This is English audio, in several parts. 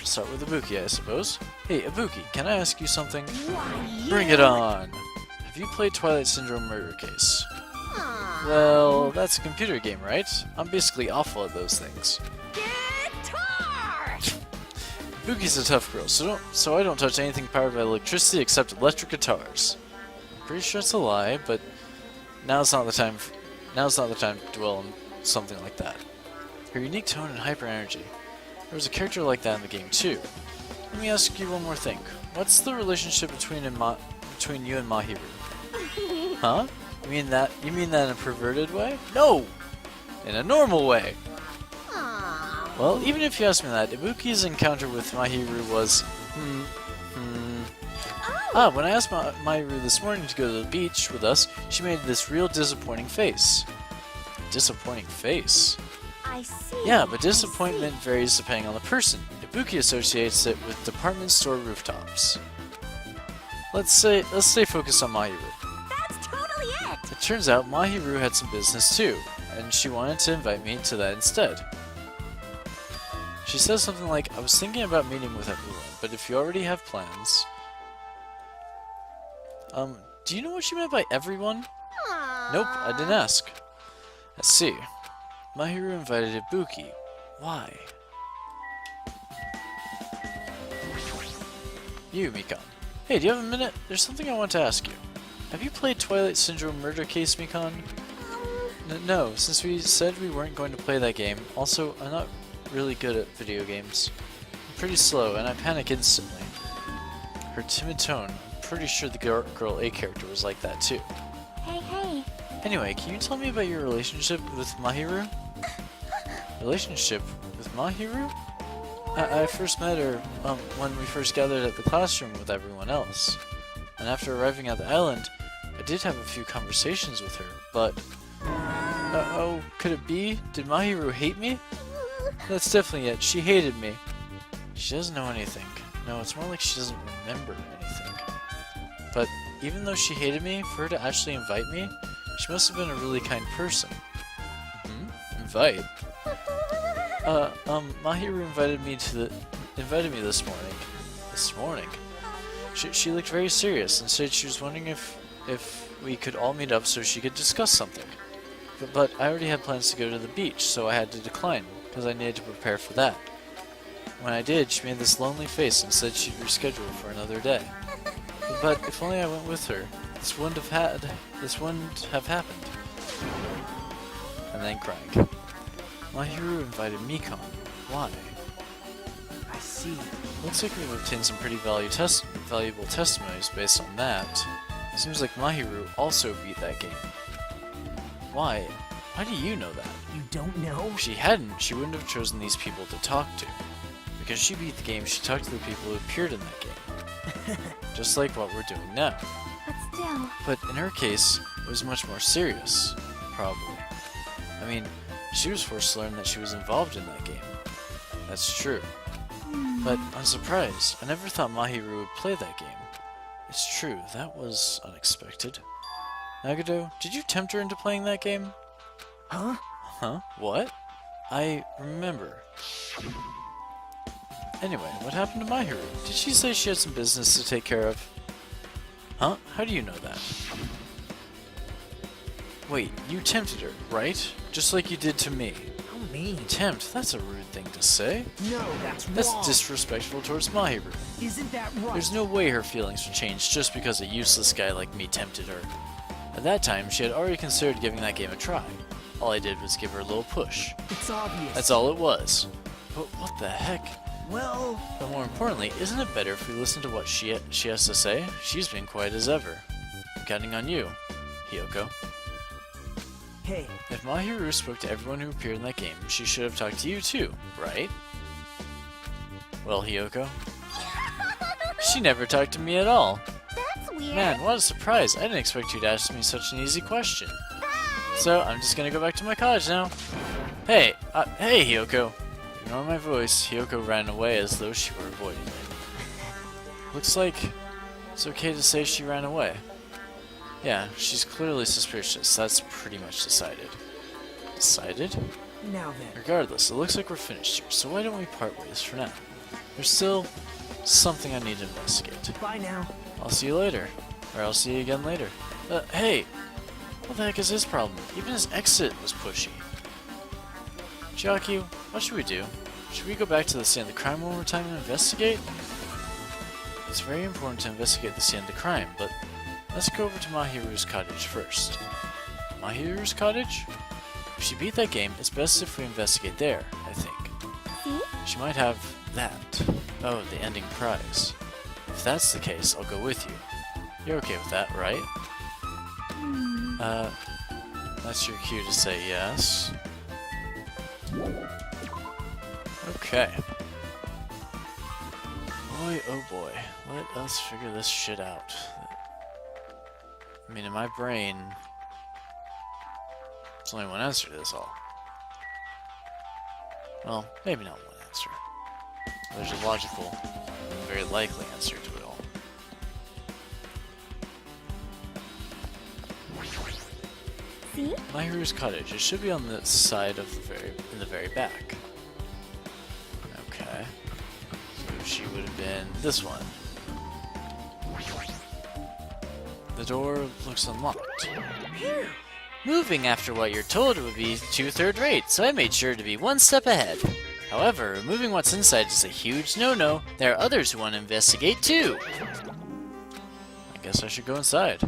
Start with Ibuki, I suppose. Hey, Ibuki, can I ask you something? Why, Bring it on! Have you played Twilight Syndrome Murder Case? Well, that's a computer game, right? I'm basically awful at those things. Guitar! Ibuki's a tough girl, so I don't touch anything powered by electricity except electric guitars. I'm pretty sure it's a lie, but now's not the time to dwell on something like that. Her unique tone and hyper energy. There was a character like that in the game too. Let me ask you one more thing. What's the relationship between you and Mahiru? Huh? You mean that in a perverted way? No! In a normal way. Well, even if you ask me that, Ibuki's encounter with Mahiru was when I asked Mahiru this morning to go to the beach with us, she made this real disappointing face. Disappointing face? I see. Yeah, but disappointment varies depending on the person. Ibuki associates it with department store rooftops. Let's stay focused on Mahiru. That's totally it! It turns out Mahiru had some business too, and she wanted to invite me to that instead. She says something like, I was thinking about meeting with everyone, but if you already have plans... do you know what she meant by everyone? Nope, I didn't ask. Let's see. Mahiru invited Ibuki. Why? You, Mikan. Hey, do you have a minute? There's something I want to ask you. Have you played Twilight Syndrome Murder Case, Mikan? No, since we said we weren't going to play that game. Also, I'm not really good at video games. I'm pretty slow, and I panic instantly. Her timid tone. I'm pretty sure the girl A character was like that too. Hey. Anyway, can you tell me about your relationship with Mahiru? Relationship with Mahiru? I first met her when we first gathered at the classroom with everyone else. And after arriving at the island, I did have a few conversations with her, but... oh, could it be? Did Mahiru hate me? That's definitely it. She hated me. She doesn't know anything. No, it's more like she doesn't remember anything. But even though she hated me, for her to actually invite me, she must have been a really kind person. Invite? Mahiru invited me this morning. This morning? She looked very serious and said she was wondering if we could all meet up so she could discuss something. But I already had plans to go to the beach, so I had to decline, because I needed to prepare for that. When I did, she made this lonely face and said she'd reschedule for another day. But if only I went with her, this wouldn't have happened. And then crying. Mahiru invited Mikan. Why? I see. Looks like we've obtained some pretty valuable testimonies based on that. Seems like Mahiru also beat that game. Why? Why do you know that? You don't know? If she hadn't, she wouldn't have chosen these people to talk to. Because she beat the game, she talked to the people who appeared in that game. Just like what we're doing now. But still... But in her case, it was much more serious. Probably. I mean, she was forced to learn that she was involved in that game. That's true. But I'm surprised. I never thought Mahiru would play that game. It's true, that was unexpected. Nagado, did you tempt her into playing that game? Huh? Huh? What? I remember. Anyway, what happened to Mahiru? Did she say she had some business to take care of? Huh? How do you know that? Wait, you tempted her, right? Just like you did to me. How mean. Tempt? That's a rude thing to say. No, that's wrong. That's disrespectful towards Mahiru. Isn't that right? There's no way her feelings would change just because a useless guy like me tempted her. At that time, she had already considered giving that game a try. All I did was give her a little push. It's obvious. That's all it was. But what the heck? Well... But more importantly, isn't it better if we listen to what she has to say? She's been quiet as ever. I'm counting on you, Hiyoko. Hey. If Mahiru spoke to everyone who appeared in that game, she should have talked to you too, right? Well, Hiyoko? She never talked to me at all. That's weird. Man, what a surprise. I didn't expect you to ask me such an easy question. So, I'm just gonna go back to my college now. Hey, hey Hiyoko. Ignore my voice. Hiyoko ran away as though she were avoiding me. Looks like it's okay to say she ran away. Yeah, she's clearly suspicious. That's pretty much decided. Decided? Now then. Regardless, it looks like we're finished here, so why don't we part ways for now? there's still something I need to investigate. Bye now. I'll see you later. Or I'll see you again later. Hey! What the heck is his problem? Even his exit was pushy. Chiaki, what should we do? Should we go back to the scene of the crime one more time and investigate? It's very important to investigate the scene of the crime, but let's go over to Mahiru's cottage first. Mahiru's cottage? If she beat that game, it's best if we investigate there, I think. See? She might have that. Oh, the ending prize. If that's the case, I'll go with you. You're okay with that, right? That's your cue to say yes. Okay. Boy, oh boy. Let us figure this shit out. I mean, in my brain, there's only one answer to this all. Well, maybe not one answer. There's a logical, very likely answer to it all. See? Mahiru's cottage. It should be on the side of in the very back. Okay. So she would have been this one. The door looks unlocked. Moving after what you're told would be too third-rate, so I made sure to be one step ahead. However, removing what's inside is a huge no-no. There are others who want to investigate too. I guess I should go inside.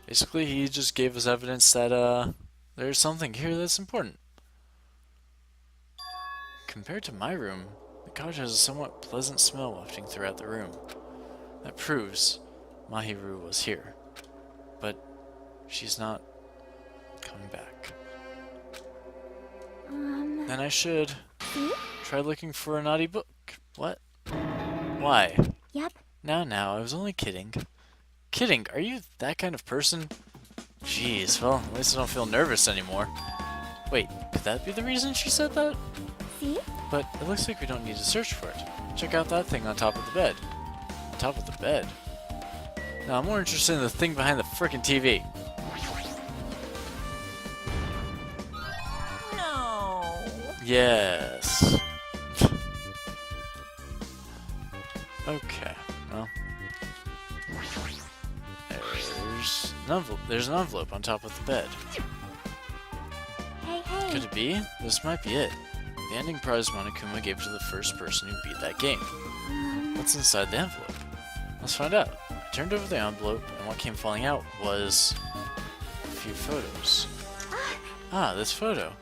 Basically, he just gave us evidence that, there's something here that's important. Compared to my room, the cottage has a somewhat pleasant smell wafting throughout the room. That proves Mahiru was here. But she's not coming back. Then I should try looking for a naughty book. What? Why? Yep. Now, I was only kidding. Kidding, are you that kind of person? Jeez, well, at least I don't feel nervous anymore. Wait, could that be the reason she said that? See? But it looks like we don't need to search for it. Check out that thing on top of the bed. On top of the bed? No, I'm more interested in the thing behind the frickin' TV. No. Yes. Okay, well. There's an envelope on top of the bed. Hey. Could it be? This might be it. The ending prize Monokuma gave to the first person who beat that game. What's inside the envelope? Let's find out. I turned over the envelope, and what came falling out was a few photos. Ah, this photo.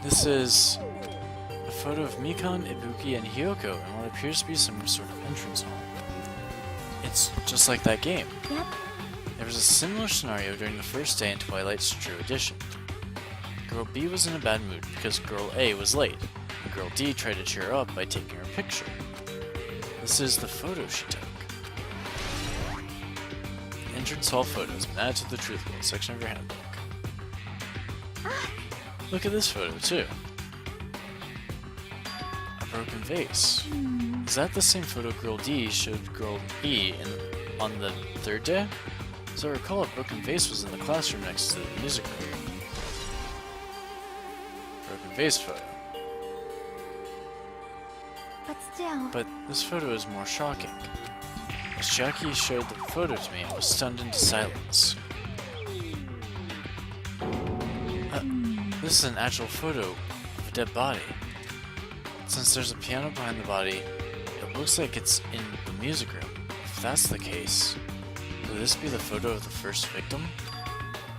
This is a photo of Mikan, Ibuki, and Hyoko in what appears to be some sort of entrance hall. It's just like that game. Yep. There was a similar scenario during the first day in Twilight's True Edition. Girl B was in a bad mood because Girl A was late, and Girl D tried to cheer her up by taking her picture. This is the photo she took. Entrance hall photos been added to the Truthful section of your handbook. Look at this photo, too. A broken vase. Is that the same photo Girl D showed Girl E on the third day? As I recall, a broken vase was in the classroom next to the music room. Broken vase photo. But still. But this photo is more shocking. As Jackie showed the photo to me, I was stunned into silence. This is an actual photo of a dead body. Since there's a piano behind the body, it looks like it's in the music room. If that's the case, could this be the photo of the first victim?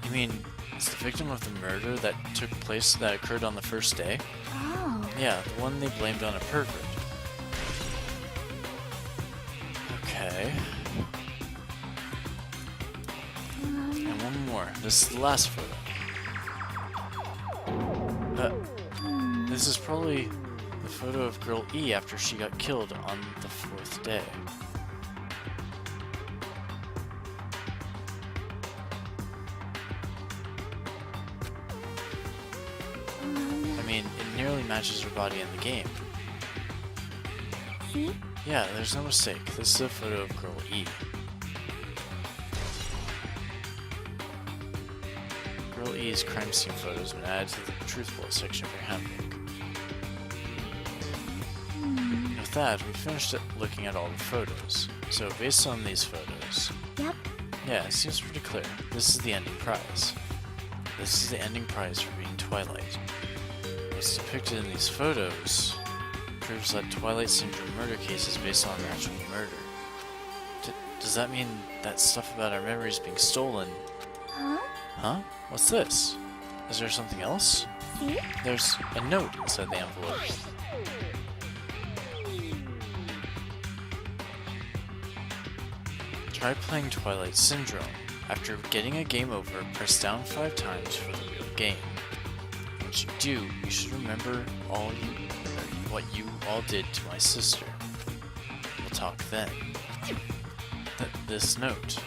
You mean, it's the victim of the murder that occurred on the first day? Oh. Yeah, the one they blamed on a pervert. Okay. And one more. This is the last photo. This is probably the photo of Girl E after she got killed on the fourth day. I mean, it nearly matches her body in the game. See? Yeah, there's no mistake. This is a photo of Girl E. Girl E's crime scene photos have been added to the Truthful section of your handbook. with that, we finished looking at all the photos. So based on these photos, Yep. yeah, it seems pretty clear. This is the ending prize. This is the ending prize for being Twilight. What's depicted in these photos proves that Twilight Syndrome murder case is based on an actual murder. Does that mean that stuff about our memories being stolen? Huh? Huh? What's this? Is there something else? See? There's a note inside the envelope. Try playing Twilight Syndrome. After getting a game over, press down 5 times for the real game. Once you do, you should remember what you all did to my sister. We'll talk then. This note.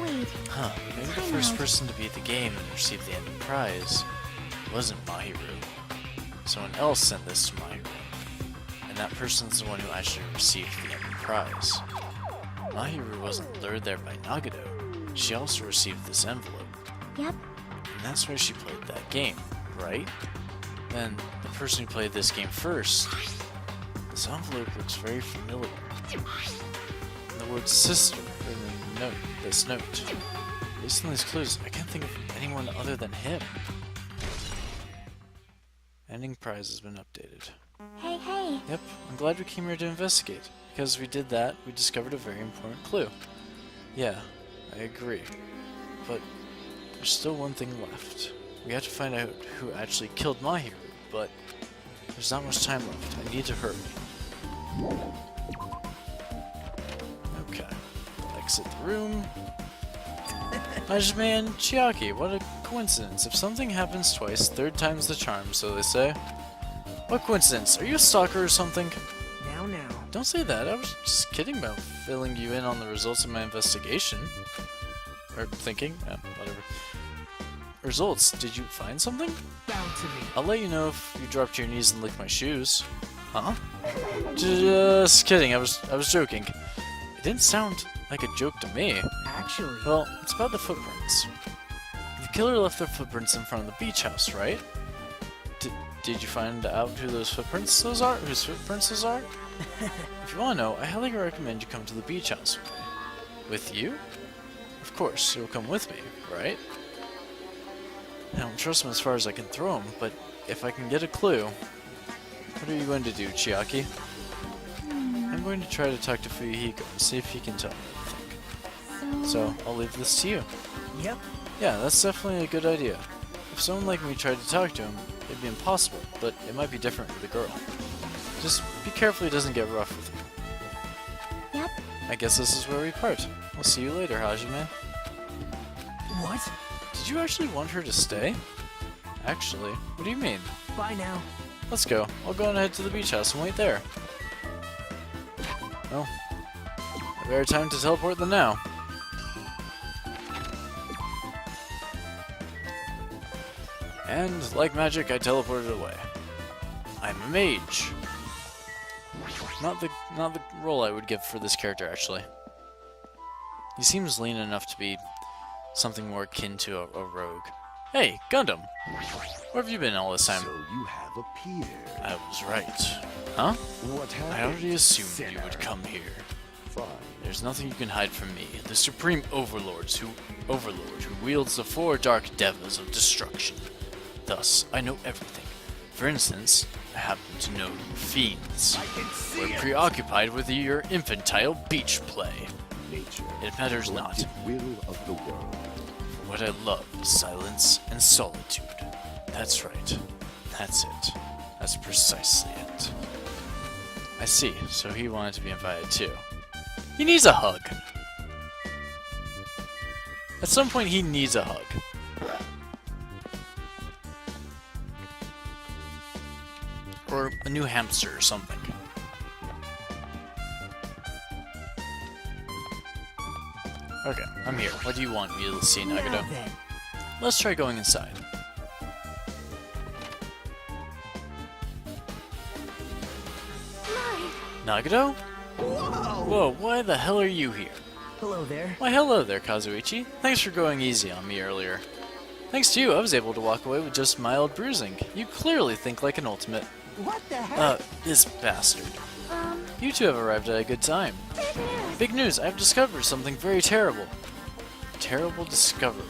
Wait. Huh, maybe the Time first out. person to beat the game and receive the ending prize wasn't Mahiru. Someone else sent this to Mahiru. And that person's the one who actually received the ending prize. Mahiru wasn't lured there by Nagito. She also received this envelope. Yep. And that's why she played that game, right? Then the person who played this game first, this envelope looks very familiar. And the word sister in the note, this note. Based on these clues, I can't think of anyone other than him. Ending prize has been updated. Hey, hey. Yep, I'm glad we came here to investigate. Because we did that, we discovered a very important clue. Yeah, I agree. But there's still one thing left. We have to find out who actually killed Mahiru, but there's not much time left. I need to hurry. Okay. Exit the room. Man, Chiaki, what a coincidence. If something happens twice, third time's the charm, so they say. What coincidence? Are you a stalker or something? Now. Don't say that. I was just kidding about filling you in on the results of my investigation. Or thinking. Whatever. Results. Did you find something? Bow to me. I'll let you know if you drop to your knees and lick my shoes. Huh? Just kidding. I was joking. It didn't sound like a joke to me. Actually, Well, it's about the footprints. The killer left their footprints in front of the beach house, right? Did you find out whose footprints those are? If you want to know, I highly recommend you come to the beach house with me. With you? Of course, you'll come with me, right? I don't trust him as far as I can throw him, but if I can get a clue... What are you going to do, Chiaki? I'm going to try to talk to Fuyuhiko and see if he can tell me anything. So, I'll leave this to you. yep. Yeah, that's definitely a good idea. If someone like me tried to talk to him, it'd be impossible, but it might be different with a girl. Just be careful he doesn't get rough with you. Yep. I guess this is where we part. I'll see you later, Hajime. What? Did you actually want her to stay? Actually, what do you mean? Bye now. Let's go. I'll go on ahead to the beach house and wait there. Well, a better time to teleport than now. And, like magic, I teleported away. I'm a mage. Not the role I would give for this character, actually. He seems lean enough to be something more akin to a rogue. Hey, Gundam! Where have you been all this time? So you have appeared. I was right. Huh? What happened? I already assumed you would Sinner? come here. Fine. There's nothing you can hide from me, the supreme overlord who wields the 4 dark devas of destruction. Thus, I know everything. For instance, I happen to know you fiends. I can see We're it. preoccupied with your infantile beach play. Nature. It matters not. Collective will of the world. For what I love is silence and solitude. That's right. That's it. That's precisely it. I see, so he wanted to be invited too. He needs a hug. At some point he needs a hug. Or a new hamster or something. Okay, I'm here. What do you want me to see, Nagito? Now then. Let's try going inside. Nagito? Whoa, why the hell are you here? Hello there. Why hello there, Kazuichi. Thanks for going easy on me earlier. Thanks to you, I was able to walk away with just mild bruising. You clearly think like an ultimate. What the heck? This bastard. You two have arrived at a good time. Big news! Big news! I've discovered something very terrible. Terrible discovery.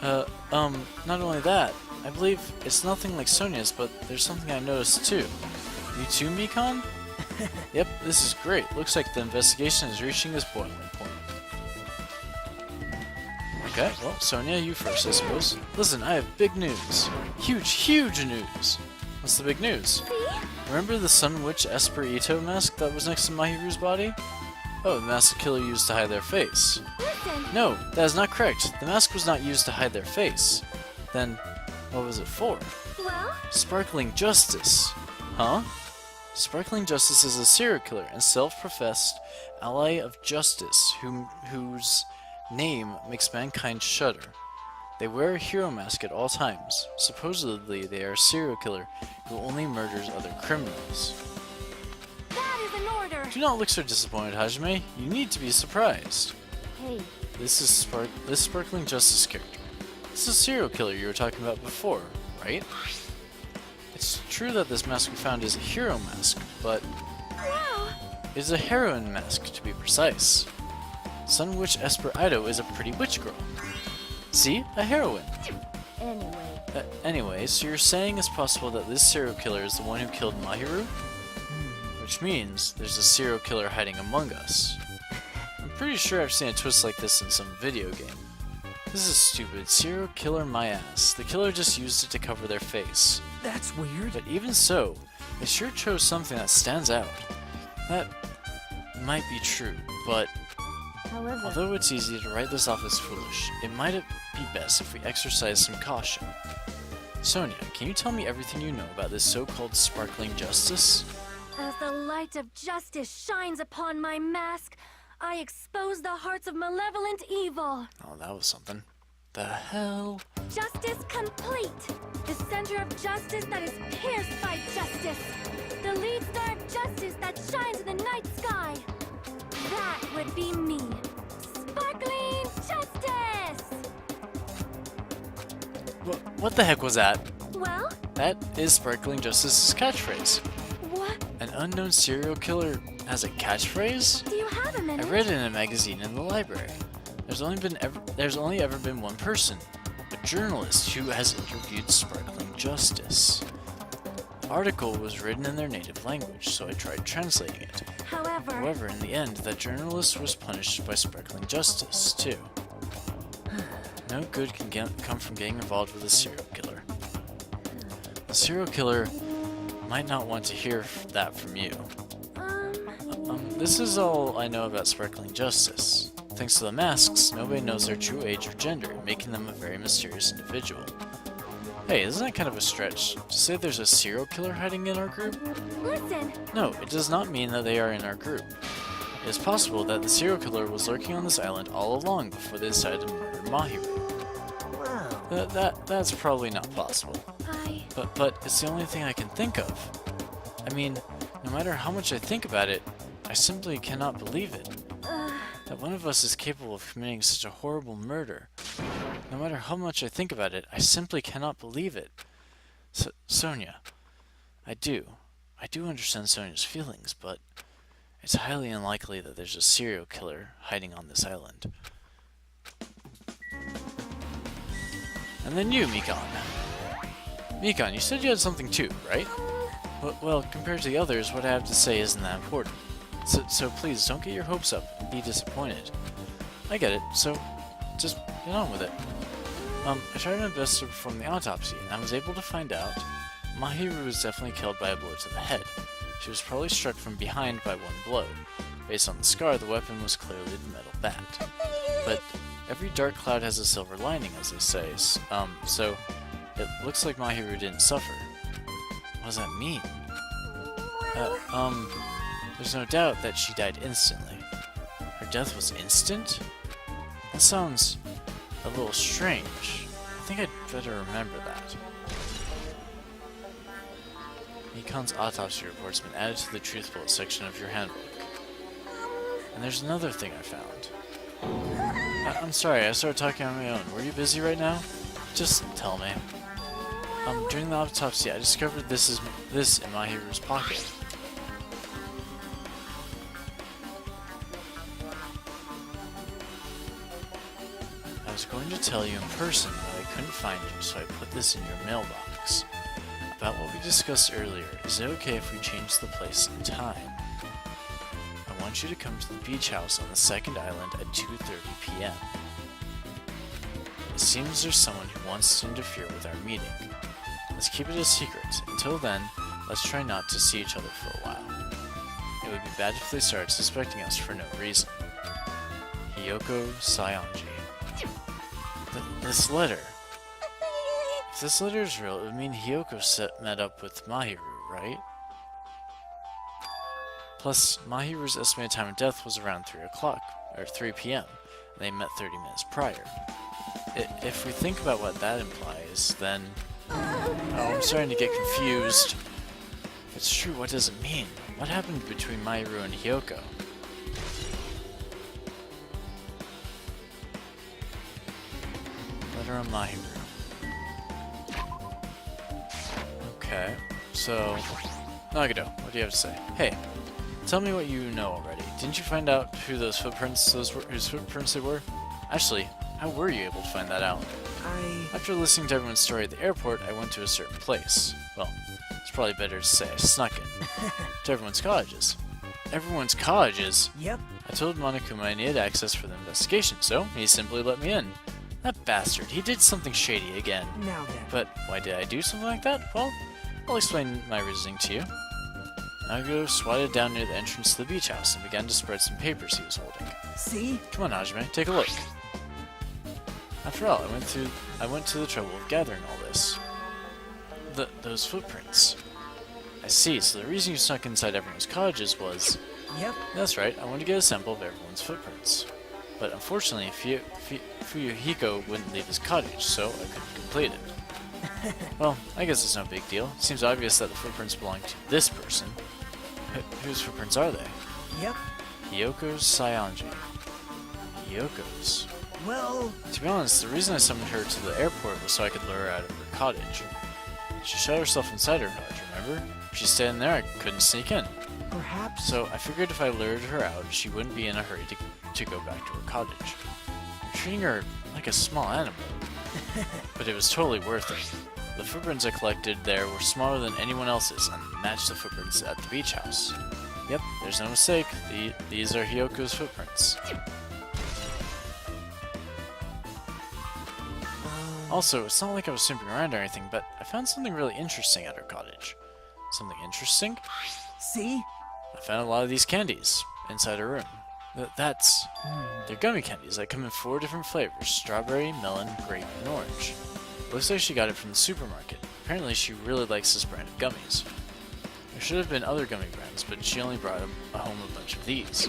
Not only that, I believe it's nothing like Sonia's, but there's something I noticed too. You too, Mikan? Yep, this is great. Looks like the investigation is reaching its boiling point. Okay, well, Sonia, you first, I suppose. Listen, I have big news. Huge, huge news! What's the big news? See? Remember the Sun Witch Esper Ito mask that was next to Mahiru's body? Oh, the mask the killer used to hide their face. Listen! No, that is not correct. The mask was not used to hide their face. Then, what was it for? Well? Sparkling Justice. Huh? Sparkling Justice is a serial killer and self-professed ally of justice whose name makes mankind shudder. They wear a hero mask at all times. Supposedly, they are a serial killer who only murders other criminals. That is an order! Do not look so disappointed, Hajime. You need to be surprised. Hey, This is this Sparkling Justice character. This is a serial killer you were talking about before, right? It's true that this mask we found is a hero mask, but wow! it's a heroine mask to be precise. Sun Witch Esper Ito is a pretty witch girl. See? A heroine. Anyway, Anyway, so you're saying it's possible that this serial killer is the one who killed Mahiru? Which means there's a serial killer hiding among us. I'm pretty sure I've seen a twist like this in some video game. This is stupid. Serial killer my ass. The killer just used it to cover their face. That's weird. But even so, they sure chose something that stands out. That might be true, but however, although it's easy to write this off as foolish, it might be best if we exercise some caution. Sonia, can you tell me everything you know about this so-called Sparkling Justice? as the light of justice shines upon my mask, I expose the hearts of malevolent evil. Oh, that was something. The hell? Justice complete. The center of justice that is pierced by justice. The lead star of justice that shines in the night sky. That would be me. Sparkling Justice! What the heck was that? Well, That is Sparkling Justice's catchphrase. what? An unknown serial killer has a catchphrase? Do you have a minute? I read it in a magazine in the library. There's only ever been one person, a journalist who has interviewed Sparkling Justice. The article was written in their native language, so I tried translating it. However, in the end, that journalist was punished by Sparkling Justice, too. No good can come from getting involved with a serial killer. The serial killer might not want to hear that from you. This is all I know about Sparkling Justice. Thanks to the masks, nobody knows their true age or gender, making them a very mysterious individual. Hey, isn't that kind of a stretch to say there's a serial killer hiding in our group? Listen, No, it does not mean that they are in our group. It is possible that the serial killer was lurking on this island all along before they decided to murder Mahiru. Wow. That's probably not possible. But it's the only thing I can think of. I mean, no matter how much I think about it, I simply cannot believe it. That one of us is capable of committing such a horrible murder. No matter how much I think about it, I simply cannot believe it. Sonia, I do understand Sonia's feelings, but it's highly unlikely that there's a serial killer hiding on this island. And then you, Mikan. Mikan, you said you had something too, right? Well, compared to the others, what I have to say isn't that important. So please, don't get your hopes up and be disappointed. I get it, so just get on with it. I tried my best to perform the autopsy, and I was able to find out Mahiru was definitely killed by a blow to the head. She was probably struck from behind by one blow. Based on the scar, the weapon was clearly the metal bat. But every dark cloud has a silver lining, as they say, so it looks like Mahiru didn't suffer. What does that mean? There's no doubt that she died instantly. Her death was instant? That sounds a little strange. I think I'd better remember that. Mikan's autopsy report's been added to the truth bullet section of your handbook. And there's another thing I found. I'm sorry, I started talking on my own. Were you busy right now? Just tell me. During the autopsy, I discovered this in Mahiru's pocket. going to tell you in person, but I couldn't find you, so I put this in your mailbox. About what we discussed earlier, is it okay if we change the place and time? I want you to come to the beach house on the second island at 2:30 p.m. It seems there's someone who wants to interfere with our meeting. Let's keep it a secret. Until then, let's try not to see each other for a while. It would be bad if they started suspecting us for no reason. Hiyoko Saionji. This letter. If this letter is real, it would mean Hiyoko met up with Mahiru, right? Plus, Mahiru's estimated time of death was around 3 o'clock, or 3 p.m., and they met 30 minutes prior. If we think about what that implies, then... Oh, I'm starting to get confused. If it's true, what does it mean? What happened between Mahiru and Hiyoko? Letter on Mahiru. Okay, so... Nagito, what do you have to say? Hey, tell me what you know already. Didn't you find out who those footprints, whose footprints they were? Actually, how were you able to find that out? After listening to everyone's story at the airport, I went to a certain place. Well, it's probably better to say I snuck in. To everyone's cottages. Everyone's cottages? Yep. I told Monokuma I needed access for the investigation, so he simply let me in. That bastard, he did something shady again. Now then. But why did I do something like that? Well, I'll explain my reasoning to you. Nagito swatted down near the entrance to the beach house and began to spread some papers he was holding. See? Come on, Hajime, take a look. After all, I went to the trouble of gathering all this. Those footprints. I see, so the reason you snuck inside everyone's cottages was... Yep. That's right, I wanted to get a sample of everyone's footprints. But unfortunately, Fuyuhiko wouldn't leave his cottage, so I couldn't complete it. Well, I guess it's no big deal. It seems obvious that the footprints belong to this person. Whose footprints are they? Yep. Hiyoko's Saionji. Hiyoko's. Well... To be honest, the reason I summoned her to the airport was so I could lure her out of her cottage. She shut herself inside her cottage, remember? If she stayed in there, I couldn't sneak in. Perhaps... So I figured if I lured her out, she wouldn't be in a hurry to go back to her cottage. I'm treating her like a small animal. But it was totally worth it. The footprints I collected there were smaller than anyone else's and matched the footprints at the beach house. Yep, there's no mistake. These are Hiyoko's footprints. Also, it's not like I was snooping around or anything, but I found something really interesting at her cottage. Something interesting? See? I found a lot of these candies inside her room. That's... They're gummy candies that come in 4 different flavors: strawberry, melon, grape, and orange. Looks like she got it from the supermarket. Apparently she really likes this brand of gummies. There should have been other gummy brands, but she only brought home a bunch of these.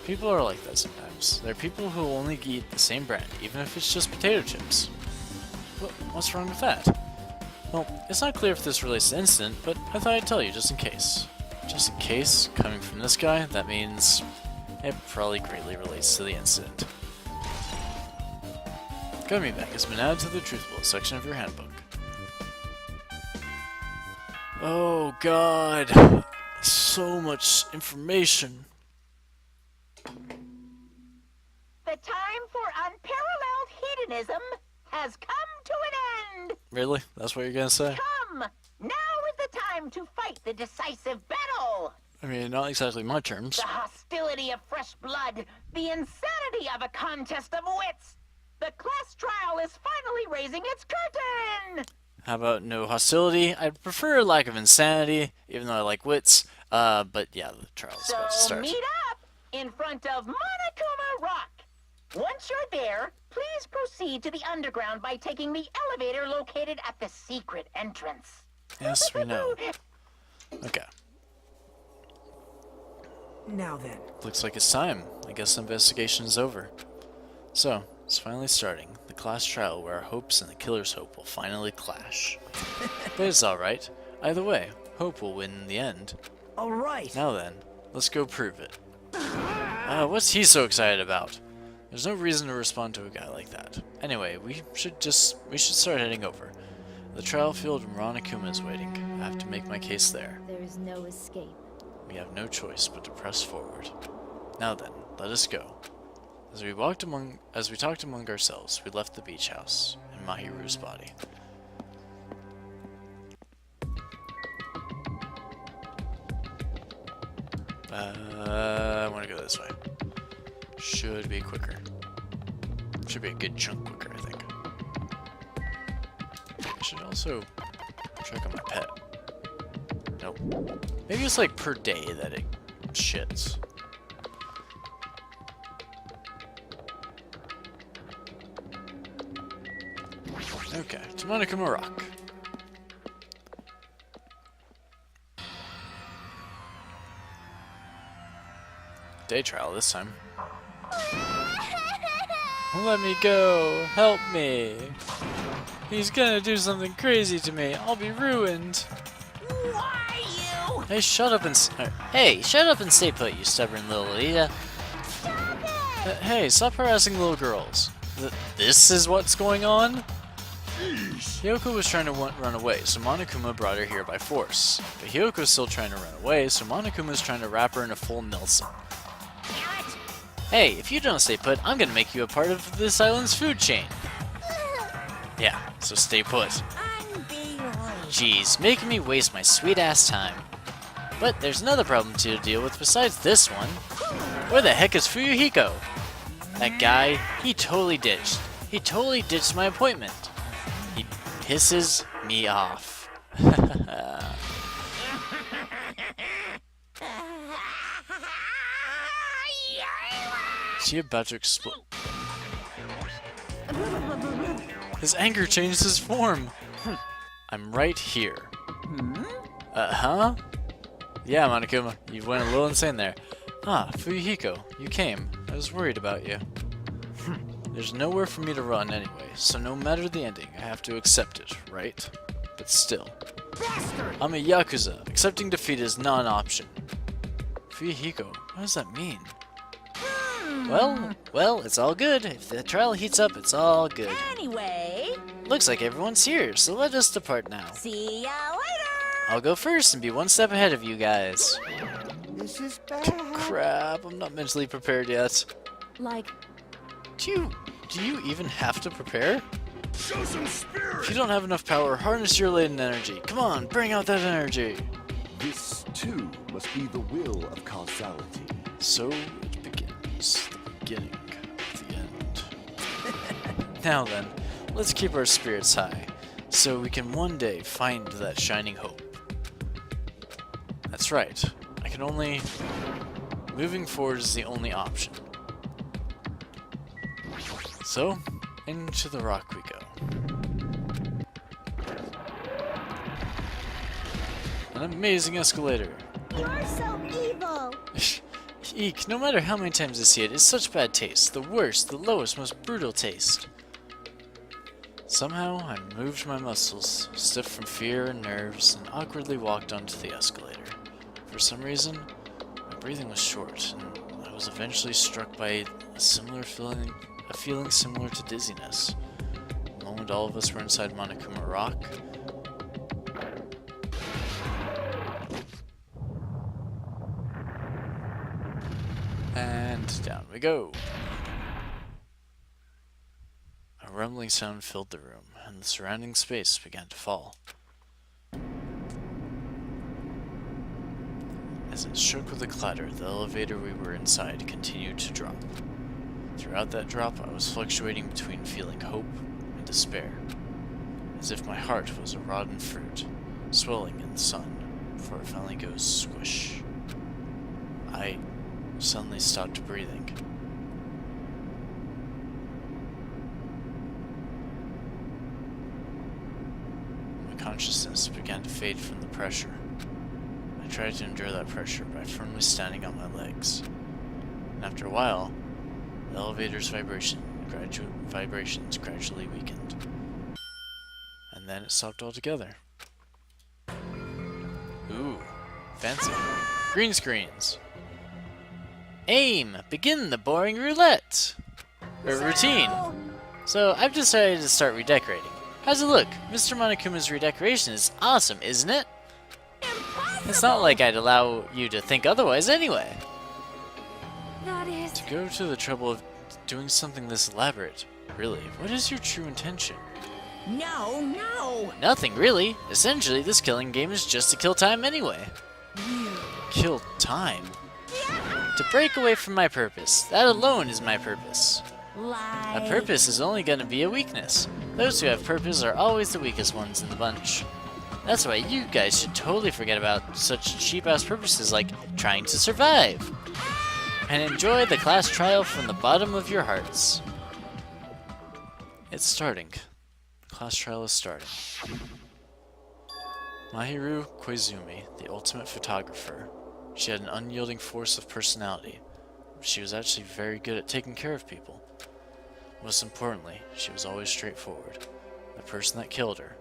People are like that sometimes. There are people who will only eat the same brand, even if it's just potato chips. What's wrong with that? Well, it's not clear if this relates to the incident, but I thought I'd tell you just in case. Just in case, coming from this guy, that means it probably greatly relates to the incident. Gummy bag has been added to the truth bullet section of your handbook. Oh god, so much information. The time for unparalleled hedonism has come to an end. Really? That's what you're gonna say? Come! Now is the time to fight the decisive battle. I mean, not exactly my terms. The hostility of fresh blood, the insanity of a contest of wits. The class trial is finally raising its curtain. How about no hostility? I'd prefer a lack of insanity, even though I like wits. But yeah, the trial's about to So start. meet up in front of Monokuma Rock. Once you're there, please proceed to the underground by taking the elevator located at the secret entrance. Yes, we know. Okay. Now then. Looks like it's time. I guess the investigation is over. So, it's finally starting. The class trial where our hopes and the killer's hope will finally clash. But it's alright. Either way, hope will win in the end. Alright. Now then, let's go prove it. What's he so excited about? There's no reason to respond to a guy like that. Anyway, we should start heading over. The trial field in Monokuma is waiting. I have to make my case there. There is no escape. We have no choice but to press forward. Now then, let us go. As we talked among ourselves, we left the beach house and Mahiru's body. I want to go this way. Should be quicker. Should be a good chunk quicker, I think. I should also check on my pet. Nope. Maybe it's like per day that it shits. Okay, to Monokuma Rock. Day trial this time. Let me go! Help me! He's gonna do something crazy to me. I'll be ruined. Why you? Hey, shut up and hey, shut up and stay put, you stubborn little Ida. Hey, stop harassing little girls. This is what's going on? Hyoko was trying to run away, so Monokuma brought her here by force. But Hyoko's still trying to run away, so Monokuma's trying to wrap her in a full Nelson. Hey, if you don't stay put, I'm gonna make you a part of this island's food chain. Yeah, so stay put. Jeez, making me waste my sweet-ass time. But there's another problem to deal with besides this one. Where the heck is Fuyuhiko? That guy, he totally ditched. He totally ditched my appointment. He pisses me off. Is he about to explode? His anger changed his form. I'm right here. Huh? Yeah, Monokuma, you went a little insane there. Ah, Fuyuhiko, you came. I was worried about you. There's nowhere for me to run anyway, so no matter the ending, I have to accept it, right? But still. I'm a Yakuza. Accepting defeat is not an option. Fuyuhiko, what does that mean? Well, it's all good. If the trial heats up, it's all good. Anyway, Looks like everyone's here, so let us depart now. see ya later. I'll go first and be one step ahead of you guys. This is bad. Crap, I'm not mentally prepared yet. Like, Do you even have to prepare? Show some spirit! If you don't have enough power, harness your latent energy. Come on, bring out that energy. This, too, must be the will of causality. So it begins. The beginning of the end. Now then, let's keep our spirits high, so we can one day find that shining hope. That's right. I can only... Moving forward is the only option. So, into the rock we go. An amazing escalator. you're so evil! Eek, no matter how many times I see it, it's such bad taste. The worst, the lowest, most brutal taste. Somehow, I moved my muscles, stiff from fear and nerves, and awkwardly walked onto the escalator. For some reason, my breathing was short, and I was eventually struck by a feeling similar to dizziness. The moment all of us were inside Monokuma Rock, and down we go. A rumbling sound filled the room, and the surrounding space began to fall. As it shook with a clatter, the elevator we were inside continued to drop. Throughout that drop, I was fluctuating between feeling hope and despair, as if my heart was a rotten fruit, swelling in the sun, before it finally goes squish. I suddenly stopped breathing. My consciousness began to fade from the pressure. I tried to endure that pressure by firmly standing on my legs, and after a while, the elevator's vibrations gradually weakened, and then it stopped altogether. Ooh, fancy. Green screens. Aim! Begin the boring roulette! Or routine. So, I've decided to start redecorating. How's it look? Mr. Monokuma's redecoration is awesome, isn't it? It's not like I'd allow you to think otherwise anyway. That is... To go to the trouble of doing something this elaborate. Really, what is your true intention? No, no! Nothing, really. Essentially, this killing game is just to kill time anyway. Kill time? To break away from my purpose. That alone is my purpose. A purpose is only going to be a weakness. Those who have purpose are always the weakest ones in the bunch. That's why you guys should totally forget about such cheap-ass purposes like trying to survive. And enjoy the class trial from the bottom of your hearts. It's starting. The class trial is starting. Mahiru Koizumi, the ultimate photographer. She had an unyielding force of personality. She was actually very good at taking care of people. Most importantly, she was always straightforward. The person that killed her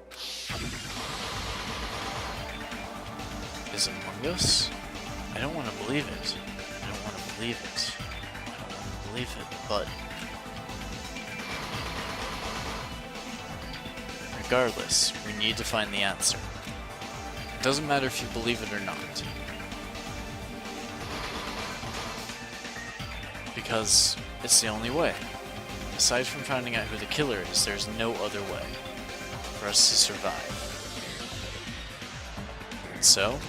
is among us? I don't want to believe it. I don't want to believe it. I don't want to believe it, but... regardless, we need to find the answer. It doesn't matter if you believe it or not. Because it's the only way. Aside from finding out who the killer is, there's no other way for us to survive. And so,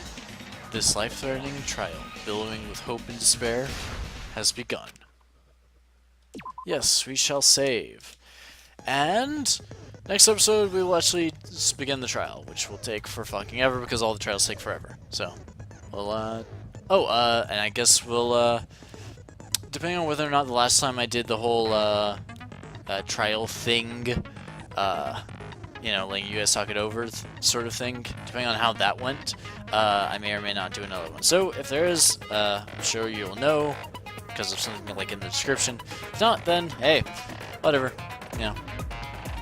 this life-threatening trial, billowing with hope and despair, has begun. Yes, we shall save. And next episode, we will actually begin the trial, which will take for fucking ever because all the trials take forever. So, we'll, and I guess we'll, depending on whether or not the last time I did the whole, trial thing, you know, letting you guys talk it over sort of thing, depending on how that went, I may or may not do another one. So, if there is, I'm sure you'll know, because of something like in the description. If not, then, hey, whatever, you know,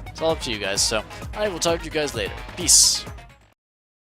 it's all up to you guys. So, I will talk to you guys later. Peace.